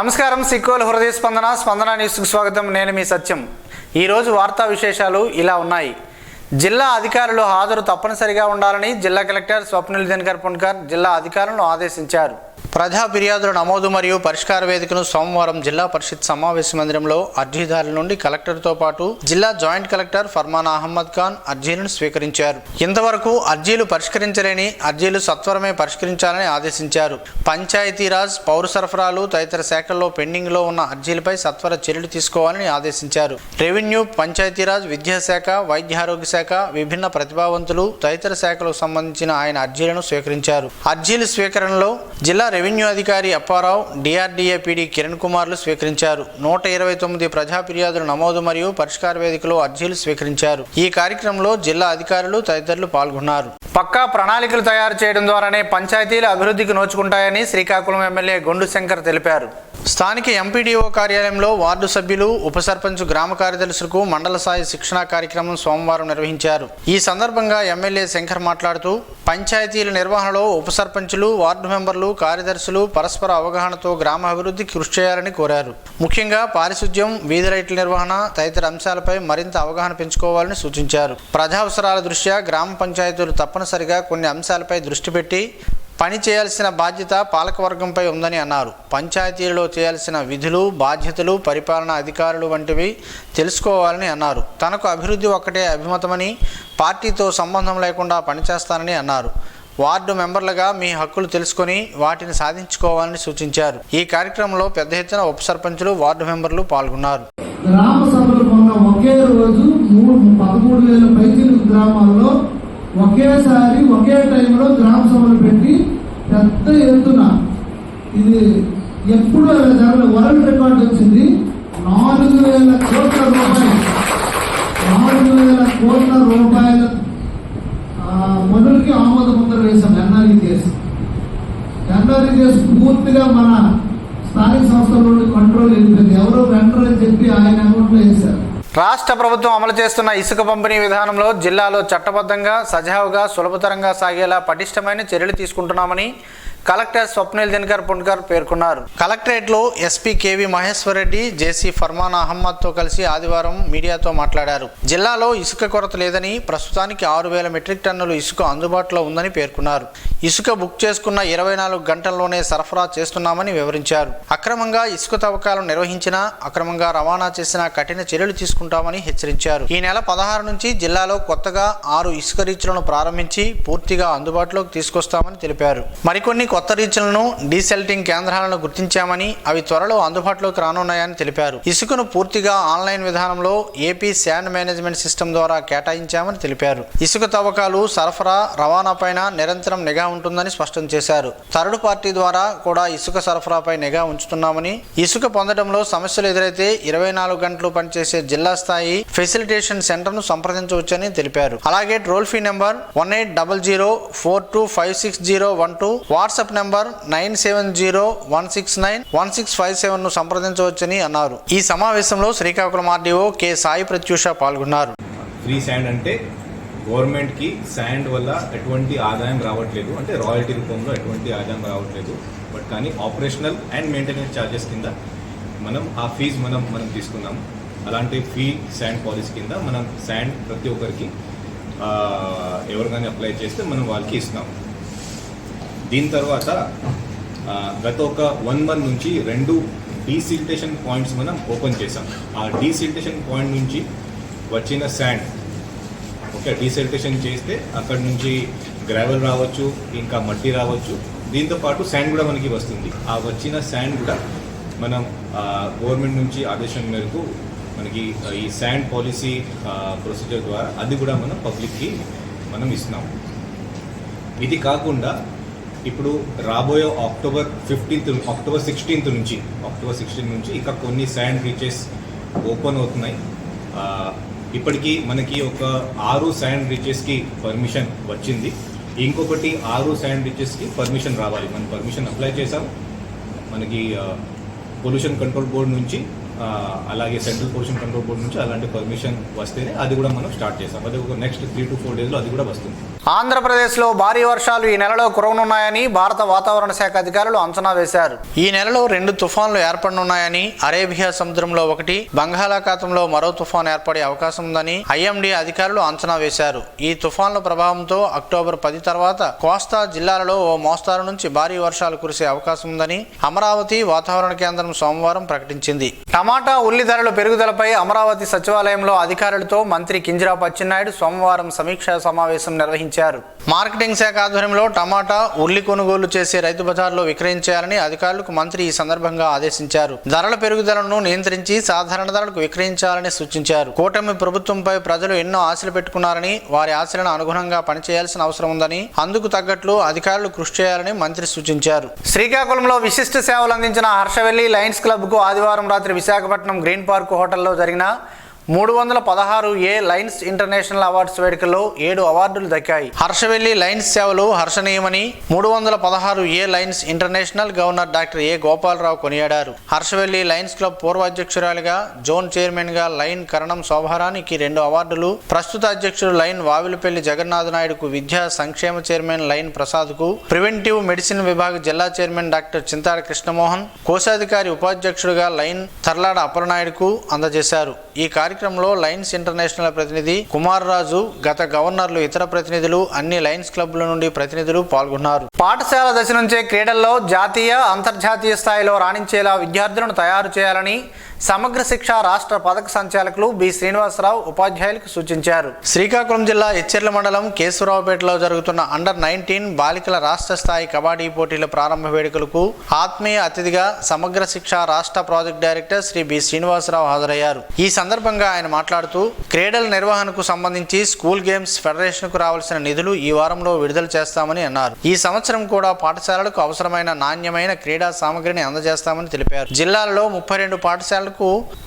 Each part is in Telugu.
నమస్కారం సిక్కోలు హృదయ స్పందన న్యూస్కు స్వాగతం. నేను మీ సత్యం. ఈరోజు వార్తా విశేషాలు ఇలా ఉన్నాయి. జిల్లా అధికారులు హాజరు తప్పనిసరిగా ఉండాలని జిల్లా కలెక్టర్ స్వప్నిల్ దినకర్ పుణ్కర్ జిల్లా అధికారులను ఆదేశించారు. ప్రజా ఫిర్యాదుల నమోదు మరియు పరిష్కార వేదికను సోమవారం జిల్లా పరిషత్ సమావేశ మందిరంలో అర్జీదారుల నుండి కలెక్టర్తో పాటు జిల్లా జాయింట్ కలెక్టర్ ఫర్మానా అహ్మద్ ఖాన్ అర్జీలను స్వీకరించారు. ఇంతవరకు అర్జీలు పరిష్కరించలేని అర్జీలు సత్వరమే పరిష్కరించాలని ఆదేశించారు. పంచాయతీరాజ్, పౌర సరఫరాలు తదితర శాఖల్లో పెండింగ్లో ఉన్న అర్జీలపై సత్వర చర్యలు తీసుకోవాలని ఆదేశించారు. రెవెన్యూ, పంచాయతీరాజ్, విద్యాశాఖ, వైద్యారోగ్య శాఖ, విభిన్న ప్రతిభావంతులు తదితర శాఖలకు సంబంధించిన ఆయన అర్జీలను స్వీకరించారు. అర్జీల స్వీకరణలో జిల్లా రెవెన్యూ అధికారి అప్పారావు, డిఆర్డీఏ పీడీ కిరణ్ కుమార్లు స్వీకరించారు. 129 ప్రజా ఫిర్యాదుల నమోదు మరియు పరిష్కార వేదికలో అర్జీలు స్వీకరించారు. ఈ కార్యక్రమంలో జిల్లా అధికారులు తదితరులు పాల్గొన్నారు. పక్కా ప్రణాళికలు తయారు చేయడం ద్వారానే పంచాయతీలు అభివృద్ధికి నోచుకుంటాయని శ్రీకాకుళం ఎమ్మెల్యే గొండు శంకర్ తెలిపారు. స్థానిక ఎంపీడీఓ కార్యాలయంలో వార్డు సభ్యులు, ఉప సర్పంచ్, గ్రామ కార్యదర్శులకు మండల స్థాయి శిక్షణా కార్యక్రమం సోమవారం నిర్వహించారు. ఈ సందర్భంగా ఎమ్మెల్యే శంకర్ మాట్లాడుతూ పంచాయతీల నిర్వహణలో ఉప సర్పంచులు, వార్డు మెంబర్లు, కార్యదర్శులు పరస్పర అవగాహనతో గ్రామ అభివృద్ధికి కృషి చేయాలని కోరారు. ముఖ్యంగా పారిశుధ్యం, వీధి లైట్ల నిర్వహణ తదితర అంశాలపై మరింత అవగాహన పెంచుకోవాలని సూచించారు. ప్రజావసరాల దృష్ట్యా గ్రామ పంచాయతీలు తప్పనిసరిగా కొన్ని అంశాలపై దృష్టి పెట్టి పని చేయాల్సిన బాధ్యత పాలకవర్గంపై ఉందని అన్నారు. పంచాయతీలలో చేయాల్సిన విధులు, బాధ్యతలు, పరిపాలనా అధికారులు వంటివి తెలుసుకోవాలని అన్నారు. తనకు అభివృద్ధి ఒక్కటే అభిమతమని, పార్టీతో సంబంధం లేకుండా పనిచేస్తానని అన్నారు. వార్డు మెంబర్లుగా మీ హక్కులు తెలుసుకొని వాటిని సాధించుకోవాలని సూచించారు. ఈ కార్యక్రమంలో పెద్ద ఎత్తున ఉప సర్పంచులు, వార్డు మెంబర్లు పాల్గొన్నారు. గ్రామ సభలు మొన్న ఒకే రోజు 13,000 పైచిలుకు గ్రామాల్లో ఒకేసారి ఒకే టైంలో గ్రామ సభలు పెట్టి పెద్ద ఎత్తున, ఇది ఎప్పుడు జరగలేదు, వరల్డ్ రికార్డు వచ్చింది. 4,000 కోట్ల రూపాయలు, 4,000 కోట్ల రూపాయల పనులకి ఆమోద ముద్ర వేశాం. ఎన్ఆర్ఈ చేసి పూర్తిగా మన స్థానిక సంస్థల నుండి కంట్రోల్ వెళ్ళిపోయింది. ఎవరో వెంటర్ అని చెప్పి ఆయన అకౌంట్లో వేశారు. రాష్ట్ర ప్రభుత్వం అమలు చేస్తున్న ఇసుక పంపిణీ విధానంలో జిల్లాలో చట్టబద్ధంగా, సజావుగా, సులభతరంగా సాగేలా పటిష్టమైన చర్యలు తీసుకుంటున్నామని కలెక్టర్ స్వప్నిల్ దినకర్ పుణ్కర్ పేర్కొన్నారు. కలెక్టరేట్లో ఎస్పీ కేవి మహేశ్వర్ రెడ్డి, జేసీ ఫర్మానా అహ్మద్తో కలిసి ఆదివారం మీడియాతో మాట్లాడారు. జిల్లాలో ఇసుక కొరత లేదని, ప్రస్తుతానికి 6,000 మెట్రిక్ టన్నులు ఇసుక అందుబాటులో ఉందని పేర్కొన్నారు. ఇసుక బుక్ చేసుకున్న 24 గంటల్లోనే సరఫరా చేస్తున్నామని వివరించారు. అక్రమంగా ఇసుక తవ్వకాలను నిర్వహించినా, అక్రమంగా రవాణా చేసినా కఠిన చర్యలు తీసుకుంటామని హెచ్చరించారు. ఈ నెల 16 నుంచి జిల్లాలో కొత్తగా 6 ఇసుక రీచ్లను ప్రారంభించి పూర్తిగా అందుబాటులోకి తీసుకొస్తామని తెలిపారు. మరికొన్ని కొత్త రీచ్లను, డీసెల్టింగ్ కేంద్రాలను గుర్తించామని, అవి త్వరలో అందుబాటులోకి రానున్నాయని తెలిపారు. ఇసుకను పూర్తిగా ఆన్లైన్ విధానంలో ఏపీ శాండ్ మేనేజ్మెంట్ సిస్టమ్ ద్వారా కేటాయించామని తెలిపారు. ఇసుక తవ్వకాలు, సరఫరా, రవాణాపైన నిరంతరం నిఘా ఉంటుందని స్పష్టం చేశారు. థర్డ్ పార్టీ ద్వారా కూడా ఇసుక సరఫరాపై నిఘా ఉంచుతున్నామని, ఇసుక పొందడంలో సమస్యలు ఎదురైతే 24 గంటలు పనిచేసే జిల్లా స్థాయి ఫెసిలిటేషన్ సెంటర్ను సంప్రదించవచ్చని తెలిపారు. అలాగే toll free number 180042566012, WhatsApp number 9701691657 ను సంప్రదించవచ్చని అన్నారు. ఈ సమావేశంలో శ్రీకాకుళం ఆర్డీఓ కె సాయి ప్రత్యూష పాల్గొన్నారు. ఫ్రీ శాండ్ అంటే గవర్నమెంట్ కి శాండ్ వల్ల ఎటువంటి ఆదాయం రావట్లేదు, అంటే రాయల్టీ రూపంలో ఎటువంటి ఆదాయం రావట్లేదు. బట్ కానీ ఆపరేషనల్ అండ్ మెయింటెనెన్స్ ఛార్జెస్ కింద మనం ఆ ఫీజు మనం తీసుకున్నాము. అలాంటి ఫ్రీ శాండ్ పాలసీ కింద మనం శాండ్ ప్రతి ఒక్కరికి ఎవరికైనా అప్లై చేస్తే మనం వాళ్ళకి ఇస్తున్నాము. దీని తర్వాత గత ఒక 1 month నుంచి 2 డీసిల్టేషన్ పాయింట్స్ మనం ఓపెన్ చేసాం. ఆ డీసిల్టేషన్ పాయింట్ నుంచి వచ్చిన శాండ్, ఓకే, డీసిల్టేషన్ చేస్తే అక్కడ నుంచి గ్రావెల్ రావచ్చు, ఇంకా మట్టి రావచ్చు, దీంతో పాటు శాండ్ కూడా మనకి వస్తుంది. ఆ వచ్చిన శాండ్ కూడా మనం గవర్నమెంట్ నుంచి ఆదేశం మేరకు మనకి ఈ శాండ్ పాలసీ ప్రొసీజర్ ద్వారా అది కూడా మనం పబ్లిక్కి మనం ఇస్తున్నాం. ఇది కాకుండా ఇప్పుడు రాబోయే అక్టోబర్ 16 నుంచి ఇక కొన్ని శాండ్ రీచెస్ ఓపెన్ అవుతున్నాయి. ఇప్పటికీ మనకి ఒక 6 శాండ్ రీచెస్కి పర్మిషన్ వచ్చింది. ఇంకొకటి 6 శాండ్ రీచెస్కి పర్మిషన్ రావాలి. మనం పర్మిషన్ అప్లై చేసాం. మనకి పొల్యూషన్ కంట్రోల్ బోర్డ్ నుంచి అలాగే సెంట్రల్ పొల్యూషన్ కంట్రోల్ బోర్డు నుంచి అలాంటి పర్మిషన్ వస్తేనే అది కూడా మనం స్టార్ట్ చేస్తాం. అది ఒక నెక్స్ట్ 3 to 4 డేస్లో అది కూడా వస్తుంది. ఆంధ్రప్రదేశ్లో భారీ వర్షాలు ఈ నెలలో కురవనున్నాయని భారత వాతావరణ శాఖ అధికారులు అంచనా వేశారు. ఈ నెలలో 2 తుఫాన్లు ఏర్పడనున్నాయని, అరేబియా సముద్రంలో ఒకటి, బంగాళాఖాతంలో మరో తుఫాన్ ఏర్పడే అవకాశం ఉందని ఐఎండీ అధికారులు అంచనా వేశారు. ఈ తుఫాన్ల ప్రభావంతో అక్టోబర్ 10 తర్వాత కోస్తా జిల్లాలలో ఓ మోస్తారు నుంచి భారీ వర్షాలు కురిసే అవకాశం ఉందని అమరావతి వాతావరణ కేంద్రం సోమవారం ప్రకటించింది. టమాటా, ఉల్లి ధరల పెరుగుదలపై అమరావతి సచివాలయంలో అధికారులతో మంత్రి కింజరాపు అచ్చెన్నాయుడు సోమవారం సమీక్షా సమావేశం నిర్వహించారు. మార్కెటింగ్ శాఖ ఆధ్వర్యంలో టమాటా, ఉల్లి కొనుగోలు చేసే రైతు బజార్లో విక్రయించాలని అధికారులకు మంత్రి ఈ సందర్భంగా ఆదేశించారు. ధరల పెరుగుదలను నియంత్రించి సాధారణ ధరలకు విక్రయించాలని సూచించారు. కూటమి ప్రభుత్వంపై ప్రజలు ఎన్నో ఆశలు పెట్టుకున్నారని, వారి ఆశలను అనుగుణంగా పనిచేయాల్సిన అవసరం ఉందని, అందుకు తగ్గట్లు అధికారులు కృషి చేయాలని మంత్రి సూచించారు. శ్రీకాకుళంలో విశిష్ట సేవలు అందించిన హర్షవెల్లి లయన్స్ క్లబ్కు ఆదివారం రాత్రి విశాఖపట్నం గ్రీన్ పార్క్ హోటల్లో జరిగిన 316A లయన్స్ ఇంటర్నేషనల్ అవార్డ్స్ వేడుకల్లో 7 అవార్డులు దక్కాయి. హర్షవెల్లి లయన్స్ సేవలు హర్షణీయమని 316A Lions international governor doctor ఏ గోపాలరావు కొనియాడారు. హర్షవెల్లి లయన్స్ క్లబ్ పూర్వ అధ్యక్షురాలిగా, జోన్ చైర్మన్ గా లయన్ కరణం శోభారానికి 2 అవార్డులు, ప్రస్తుత అధ్యక్షుడు లయన్ వావిలపల్లి జగన్నాథ్ నాయుడుకు విద్యా సంక్షేమ చైర్మన్ లయన్ ప్రసాద్కు, ప్రివెంటివ్ మెడిసిన్ విభాగ జిల్లా చైర్మన్ డాక్టర్ చింతాడ కృష్ణమోహన్, కోశాధికారి ఉపాధ్యక్షుడుగా లయన్ తర్లాడ అప్పలనాయుడుకు అందజేశారు. ఈ కార్యక్రమంలో లయన్స్ ఇంటర్నేషనల్ ప్రతినిధి కుమార్ రాజు, గత గవర్నర్లు, ఇతర ప్రతినిధులు, అన్ని లయన్స్ క్లబ్ల నుండి ప్రతినిధులు పాల్గొన్నారు. పాఠశాల దశ నుంచే క్రీడల్లో జాతీయ, అంతర్జాతీయ స్థాయిలో రాణించేలా విద్యార్థులను తయారు చేయాలని సమగ్ర శిక్ష రాష్ట్ర పథక సంచాలకులు బి శ్రీనివాసరావు ఉపాధ్యాయులకు సూచించారు. శ్రీకాకుళం జిల్లా ఎచ్చెర్ల మండలం కేశవరావుపేటలో జరుగుతున్న అండర్-19 బాలికల రాష్ట్ర స్థాయి కబడ్డీ పోటీల ప్రారంభ వేడుకలకు ఆత్మీయ అతిథిగా సమగ్ర శిక్ష రాష్ట్ర project director Shri B Srinivasarao హాజరయ్యారు. ఈ సందర్భంగా ఆయన మాట్లాడుతూ, క్రీడల నిర్వహణకు సంబంధించి స్కూల్ గేమ్స్ ఫెడరేషన్కు రావాల్సిన నిధులు ఈ వారంలో విడుదల చేస్తామని అన్నారు. ఈ సంవత్సరం కూడా పాఠశాలలకు అవసరమైన నాణ్యమైన క్రీడా సామగ్రిని అందజేస్తామని తెలిపారు. జిల్లాలో 32 పాఠశాలలకు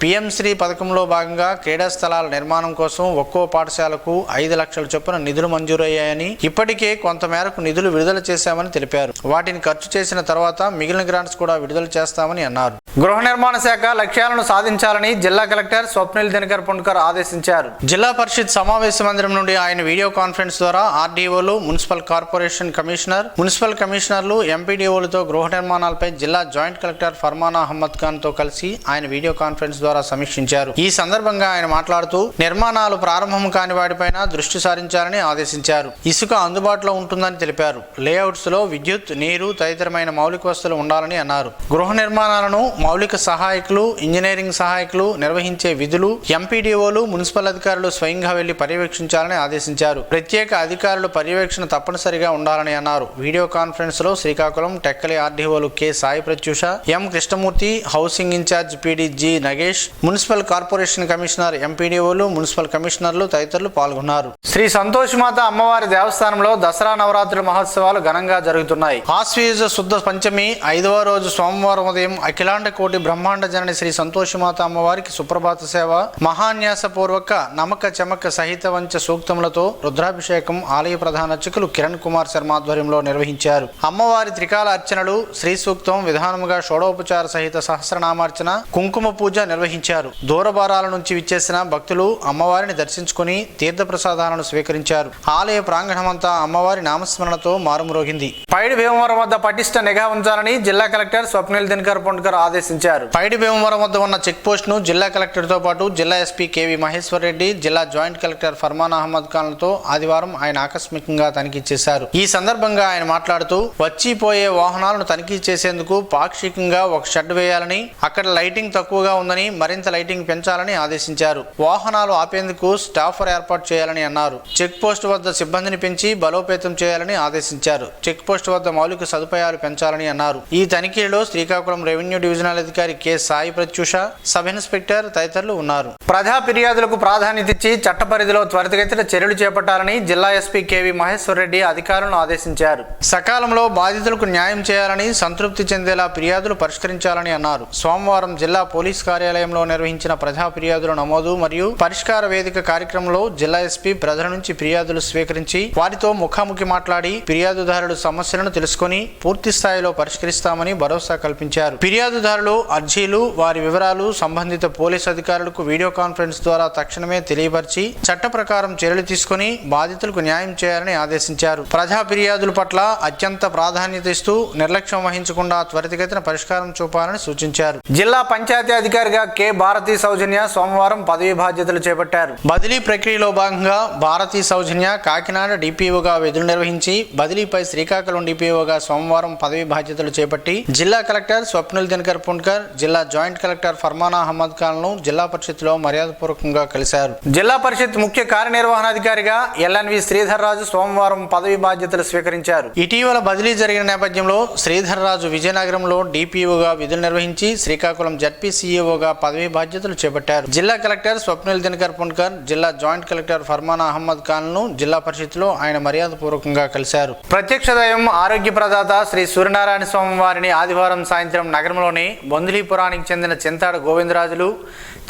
PM శ్రీ పథకంలో భాగంగా క్రీడా స్థలాల నిర్మాణం కోసం ఒక్కో పాఠశాలకు 5 లక్షల చొప్పున నిధులు మంజూరయ్యాయని, ఇప్పటికే కొంతమేరకు నిధులు విడుదల చేశామని తెలిపారు. వాటిని ఖర్చు చేసిన తర్వాత మిగిలిన గ్రాంట్స్ కూడా విడుదల చేస్తామని అన్నారు. గృహ నిర్మాణ శాఖ లక్ష్యాలను సాధించాలని జిల్లా కలెక్టర్ స్వప్నిల్ దినకర్ పుణ్కర్ ఆదేశించారు. జిల్లా పరిషత్ సమావేశ మందిరం నుండి ఆయన వీడియో కాన్ఫరెన్స్ ద్వారా ఆర్డీఓలు, మున్సిపల్ కార్పొరేషన్ కమిషనర్, మున్సిపల్ కమిషనర్లు, ఎంపీడీఓలతో గృహ నిర్మాణాలపై జిల్లా జాయింట్ కలెక్టర్ ఫర్మానా అహ్మద్ ఖాన్ తో కలిసి ఆయన వీడియో కాన్ఫరెన్స్ ద్వారా సమీక్షించారు. ఈ సందర్భంగా ఆయన మాట్లాడుతూ, నిర్మాణాలు ప్రారంభం కాని వాటిపైన దృష్టి సారించాలని ఆదేశించారు. ఇసుక అందుబాటులో ఉంటుందని తెలిపారు. లేఅవుట్స్ లో విద్యుత్, నీరు తదితరమైన మౌలిక వసతులు ఉండాలని అన్నారు. గృహ నిర్మాణాలను మౌలిక సహాయకులు, ఇంజనీరింగ్ సహాయకులు నిర్వహించే విధులు ఎంపీడీఓలు, మున్సిపల్ అధికారులు స్వయంగా వెళ్లి పర్యవేక్షించాలని ఆదేశించారు. ప్రత్యేక అధికారులు పర్యవేక్షణ తప్పనిసరిగా ఉండాలని అన్నారు. వీడియో కాన్ఫరెన్స్ లో శ్రీకాకుళం టెక్కలి ఆర్డీఓలు K Sai Pratyusha, M Krishnamurthy, housing incharge PD G Nagesh, municipal corporation commissioner, ఎంపీడీఓలు, మున్సిపల్ కమిషనర్లు తదితరులు పాల్గొన్నారు. శ్రీ సంతోషమాత అమ్మవారి దేవస్థానంలో దసరా నవరాత్రుల మహోత్సవాలు ఘనంగా జరుగుతున్నాయి. ఆశ్వయుజ శుద్ధ పంచమి 5వ రోజు సోమవారం ఉదయం అఖిలాండ కోటి బ్రహ్మాండ జనని శ్రీ సంతోషమాత అమ్మవారికి సుప్రభాత సేవ, మహాన్యాస పూర్వక నమక చమక సహిత వంచ సూక్తములతో రుద్రాభిషేకం ఆలయ ప్రధాన అర్చకులు కిరణ్ కుమార్ శర్మ ఆధ్వర్యంలో నిర్వహించారు. అమ్మవారి త్రికాల అర్చనలు, శ్రీ సూక్తం విధానముగా షోడోపచార సహిత సహస్రనామార్చన, కుంకుమ పూజ నిర్వహించారు. దూరభారాల నుంచి విచ్చేసిన భక్తులు అమ్మవారిని దర్శించుకుని తీర్థప్రసాదాలను స్వీకరించారు. ఆలయ ప్రాంగణమంతా అమ్మవారి నామస్మరణతో మారుమ్రోగింది. పైడి భీమవరం వద్ద పటిష్ట నిఘా ఉంచాలని జిల్లా కలెక్టర్ స్వప్నిల్ దినకర్ పుణ్కర్ ఆదేశించారు. పైడి భీమవరం వద్ద ఉన్న చెక్ పోస్ట్ ను జిల్లా కలెక్టర్ తో పాటు జిల్లా ఎస్పీ కేవి మహేశ్వర్ రెడ్డి, జిల్లా జాయింట్ కలెక్టర్ ఫర్మానా అహ్మద్ ఖాన్ తో ఆదివారం ఆయన ఆకస్మికంగా తనిఖీ చేశారు. ఈ సందర్భంగా ఆయన మాట్లాడుతూ, వచ్చిపోయే వాహనాలను తనిఖీ చేసేందుకు పాక్షికంగా ఒక షెడ్ వేయాలని, అక్కడ లైటింగ్ తక్కువగా ఉందని మరింత లైటింగ్ పెంచాలని ఆదేశించారు. వాహనాలు ఆపేందుకు స్టాఫర్ ఏర్పాటు చేయాలని అన్నారు. చెక్ పోస్ట్ వద్ద సిబ్బందిని పెంచి బలోపేతం చేయాలని ఆదేశించారు. చెక్ పోస్ట్ వద్ద మౌలిక సదుపాయాలు పెంచాలని అన్నారు. ఈ తనిఖీలో శ్రీకాకుళం రెవెన్యూ డివిజనల్ అధికారి K Sai Pratyusha, sub inspector తదితరులు ఉన్నారు. ప్రజా ఫిర్యాదులకు ప్రాధాన్యత ఇచ్చి చట్ట పరిధిలో త్వరితగతిన చర్యలు చేపట్టాలని జిల్లా ఎస్పీ కేవి మహేశ్వర్ రెడ్డి అధికారులను ఆదేశించారు. సకాలంలో బాధితులకు న్యాయం చేయాలని, సంతృప్తి చెందేలా ఫిర్యాదులు పరిష్కరించాలని అన్నారు. సోమవారం జిల్లా పోలీస్ కార్యాలయంలో నిర్వహించిన ప్రజా ఫిర్యాదుల నమోదు మరియు పరిష్కార వేదిక కార్యక్రమంలో జిల్లా ఎస్పీ ప్రజల నుంచి ఫిర్యాదులు స్వీకరించి వారితో ముఖాముఖి మాట్లాడి ఫిర్యాదుదారుల సమస్యలను తెలుసుకుని పూర్తి స్థాయిలో పరిష్కరిస్తామని భరోసా కల్పించారు. ఫిర్యాదుదారులు అర్జీలు, వారి వివరాలు సంబంధిత పోలీస్ అధికారులకు వీడియో కాన్ఫరెన్స్ ద్వారా తక్షణమే తెలియపరిచి చట్ట ప్రకారం చర్యలు తీసుకుని బాధితులకు న్యాయం చేయాలని ఆదేశించారు. ప్రజా ఫిర్యాదుల పట్ల అత్యంత ప్రాధాన్యత ఇస్తూ నిర్లక్ష్యం వహించకుండా త్వరితగతిన పరిష్కారం చూపాలని సూచించారు. జిల్లా పంచాయతీ అధికారిగా కె భారతీ సౌజన్య సోమవారం పదవి బాధ్యతలు చేపట్టారు. బదిలీ ప్రక్రియలో భాగంగా భారతీ సౌజన్య కాకినాడ డిపిఓగా విధులు నిర్వహించి బదిలీపై శ్రీకాకుళం డిపిఓగా సోమవారం పదవి బాధ్యతలు చేపట్టి జిల్లా కలెక్టర్ స్వప్నిల్ దినకర్ పుణ్కర్, జిల్లా జాయింట్ కలెక్టర్ ఫర్మానా అహ్మద్ ఖాన్ను జిల్లా పరిషత్లో మర్యాదపూర్వకంగా కలిశారు. జిల్లా పరిషత్ ముఖ్య కార్యనిర్వహణాధికారిగా ఎల్ఎన్వి శ్రీధర్ రాజు సోమవారం పదవి బాధ్యతలు స్వీకరించారు. ఇటీవల బదిలీ జరిగిన నేపథ్యంలో శ్రీధర్ రాజు విజయనగరంలో డిపిఓగా విధులు నిర్వహించి శ్రీకాకుళం జడ్పీ సీఈఓగా పదవి బాధ్యతలు చేపట్టారు. జిల్లా కలెక్టర్ స్వప్నిల్ దినకర్ పుణ్కర్, జిల్లా జాయింట్ కలెక్టర్ ఫర్మానా అహ్మద్ ఖాన్ను జిల్లా పరిషత్లో ఆయన మర్యాదపూర్వకంగా కలిశారు. ప్రత్యక్ష దైవం ఆరోగ్య ప్రదాత శ్రీ సూర్యనారాయణ స్వామి వారిని ఆదివారం సాయంత్రం నగరంలోని బొందిలీపురానికి చెందిన చింతాడ గోవిందరాజులు,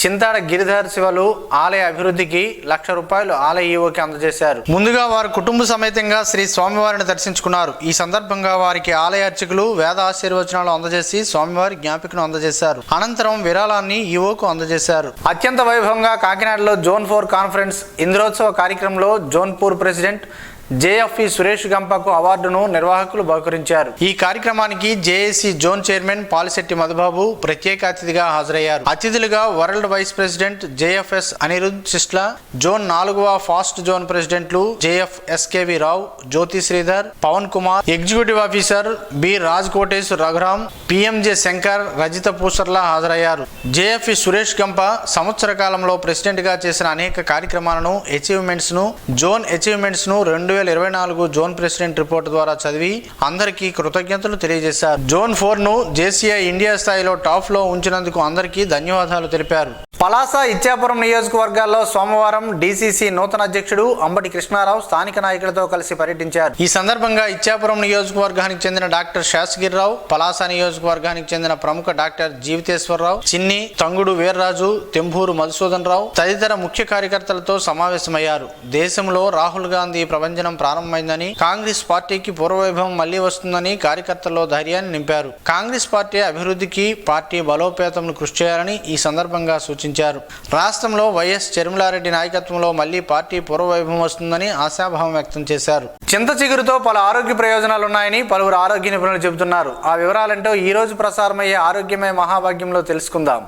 చింతాడ గిరిధర్ శివలు ఆలయ అభివృద్ధికి ₹1,00,000 ఆలయ ఈవోకి అందజేశారు. ముందుగా వారు కుటుంబ సమేతంగా శ్రీ స్వామివారిని దర్శించుకున్నారు. ఈ సందర్భంగా వారికి ఆలయ అర్చకులు వేద ఆశీర్వచనాలు అందజేసి స్వామివారి జ్ఞాపికను అందజేశారు. అనంతరం విరాళాన్ని ఈవోకు అందజేశారు. అత్యంత వైభవంగా కాకినాడలో జోన్ 4 కాన్ఫరెన్స్ ఇంద్రోత్సవ కార్యక్రమంలో జోన్పూర్ ప్రెసిడెంట్ జేఎఫ్ఈ సురేష్ గంపకు అవార్డును నిర్వాహకులు బహుకరించారు. ఈ కార్యక్రమానికి JAC zone chairman Palisetti Madhubabu ప్రత్యేక అతిథిగా హాజరయ్యారు. అతిథులుగా world vice president JFS Anirudh Sisla, zone 4వ ఫాస్ట్ జోన్ ప్రెసిడెంట్లు JFS KV Rao, Jyothi Sridhar, Pavan Kumar, executive officer B Raj Koteswar Raghuram, PMJ Shankar, Rajitha Pusarla హాజరయ్యారు. జేఎఫ్ఈ సురేష్ గంప సంవత్సర కాలంలో ప్రెసిడెంట్ గా చేసిన అనేక కార్యక్రమాలను, జోన్ అచీవ్మెంట్స్ ను 2024 జోన్ ప్రెసిడెంట్ రిపోర్ట్ ద్వారా చదివి అందరికీ కృతజ్ఞతలు తెలియజేశారు. జోన్ 4ను జేసీఐ ఇండియా స్థాయిలో టాప్ లో ఉంచినందుకు అందరికీ ధన్యవాదాలు తెలిపారు. పలాస, ఇచ్చాపురం నియోజకవర్గాల్లో సోమవారం డీసీసీ నూతన అధ్యక్షుడు అంబటి కృష్ణారావు స్థానిక నాయకులతో కలిసి పర్యటించారు. ఈ సందర్భంగా ఇచ్చాపురం నియోజకవర్గానికి చెందిన డాక్టర్ శాసగిరిరావు, పలాస నియోజకవర్గానికి చెందిన ప్రముఖ డాక్టర్ జీవితేశ్వరరావు, చిన్ని, తంగుడు వీర్రాజు, తెంబూరు మధుసూదన్ రావు తదితర ముఖ్య కార్యకర్తలతో సమావేశమయ్యారు. దేశంలో రాహుల్ గాంధీ ప్రభంజనం ప్రారంభమైందని, కాంగ్రెస్ పార్టీకి పూర్వవైభవం మళ్లీ వస్తుందని కార్యకర్తల్లో ధైర్యాన్ని నింపారు. కాంగ్రెస్ పార్టీ అభివృద్ధికి, పార్టీ బలోపేతంను కృషి చేయాలని ఈ సందర్భంగా సూచించారు. రాష్ట్రంలో వైఎస్ చెరుమలారెడ్డి నాయకత్వంలో మళ్లీ పార్టీ పూర్వవైభవం వస్తుందని ఆశాభావం వ్యక్తం చేశారు. చింత చిగురుతో పలు ఆరోగ్య ప్రయోజనాలున్నాయని పలువురు ఆరోగ్య నిపుణులు చెబుతున్నారు. ఆ వివరాలంటూ ఈ రోజు ప్రసారమయ్యే ఆరోగ్యమే మహాభాగ్యంలో తెలుసుకుందాం.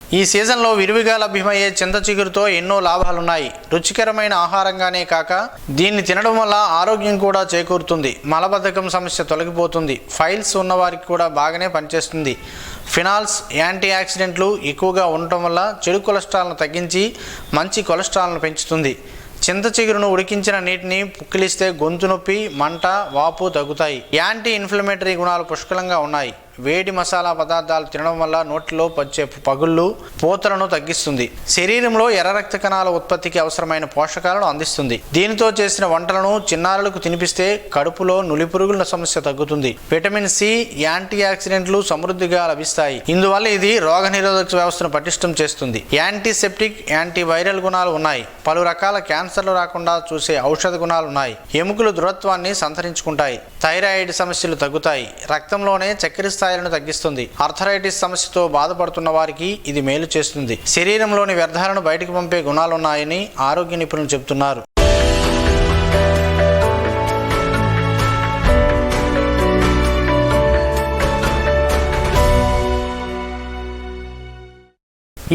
ఈ సీజన్లో విరివిగా లభ్యమయ్యే చింత చిగురుతో ఎన్నో లాభాలున్నాయి. రుచికరమైన ఆహారంగానే కాక దీన్ని తినడం వల్ల ఆరోగ్యం కూడా చేకూరుతుంది. మలబద్ధకం సమస్య తొలగిపోతుంది. ఫైల్స్ ఉన్నవారికి కూడా బాగానే పనిచేస్తుంది. ఫినాల్స్, యాంటీ ఆక్సిడెంట్లు ఎక్కువగా ఉండటం వల్ల చెడు కొలెస్ట్రాల్ను తగ్గించి మంచి కొలెస్ట్రాల్ను పెంచుతుంది. చింత చిగురును ఉడికించిన నీటిని పుక్కిలిస్తే గొంతు నొప్పి, మంట, వాపు తగ్గుతాయి. యాంటీ ఇన్ఫ్లమేటరీ గుణాలు పుష్కలంగా ఉన్నాయి. వేడి మసాలా పదార్థాలు తినడం వల్ల నోటిలో వచ్చే పగుళ్ళు, పూతలను తగ్గిస్తుంది. శరీరంలో ఎర్ర రక్త కణాల ఉత్పత్తికి అవసరమైన పోషకాలను అందిస్తుంది. దీనితో చేసిన వంటలను చిన్నారులకు తినిపిస్తే కడుపులో నులిపురుగుల సమస్య తగ్గుతుంది. విటమిన్ సి, యాంటీ ఆక్సిడెంట్లు సమృద్ధిగా లభిస్తాయి. ఇందువల్ల ఇది రోగనిరోధక వ్యవస్థను పటిష్టం చేస్తుంది. యాంటీసెప్టిక్, యాంటీ వైరల్ గుణాలు ఉన్నాయి. పలు రకాల క్యాన్సర్లు రాకుండా చూసే ఔషధ గుణాలు ఉన్నాయి. ఎముకలు దృఢత్వాన్ని సంతరించుకుంటాయి. థైరాయిడ్ సమస్యలు తగ్గుతాయి. రక్తంలోనే చక్కెర స్థాయిలను తగ్గిస్తుంది. ఆర్థరైటిస్ సమస్యతో బాధపడుతున్న వారికి ఇది మేలు చేస్తుంది. శరీరంలోని వ్యర్థాలను బయటకు పంపే గుణాలున్నాయని ఆరోగ్య నిపుణులు చెబుతున్నారు.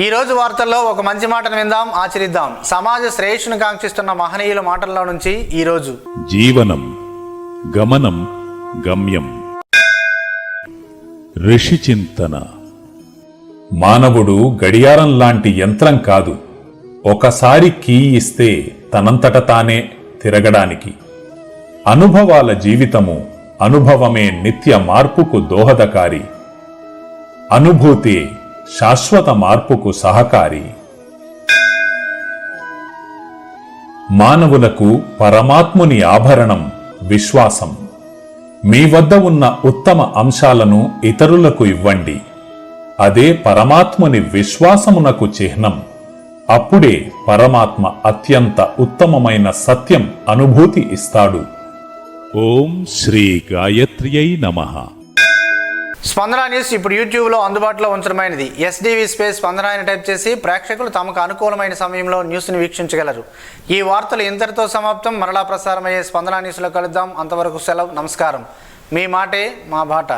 ఈ రోజు వార్తల్లో ఒక మంచి మాటను విందాం, ఆచరిద్దాం. సమాజ శ్రేయస్సును కాంక్షిస్తున్న మహనీయుల మాటల్లో నుంచి ఈ రోజు. జీవనం గమనం గమ్యం. ఋషి చింతన. మానవుడు గడియారం లాంటి యంత్రం కాదు. ఒకసారి కీ ఇస్తే తనంతట తానే తిరగడానికి. అనుభవాల జీవితము, అనుభవమే నిత్య మార్పుకు దోహదకారి. అనుభూతి శాశ్వత మార్పుకు సహకారి. మానవులకు పరమాత్ముని ఆభరణం విశ్వాసం. మీ వద్ద ఉన్న ఉత్తమ అంశాలను ఇతరులకు ఇవ్వండి. అదే పరమాత్ముని విశ్వాసమునకు చిహ్నం. అప్పుడే పరమాత్మ అత్యంత ఉత్తమమైన సత్యం అనుభూతి ఇస్తాడు. ఓం శ్రీ గాయత్ర్యై నమః. స్పందన న్యూస్ ఇప్పుడు యూట్యూబ్లో అందుబాటులో ఉంచడమైనది. ఎస్డివి స్పేస్ స్పందన అని టైప్ చేసి ప్రేక్షకులు తమకు అనుకూలమైన సమయంలో న్యూస్ని వీక్షించగలరు. ఈ వార్తలు ఇంతటితో సమాప్తం. మరలా ప్రసారమయ్యే స్పందన న్యూస్లో కలుద్దాం. అంతవరకు సెలవు. నమస్కారం. మీ మాటే మా బాట.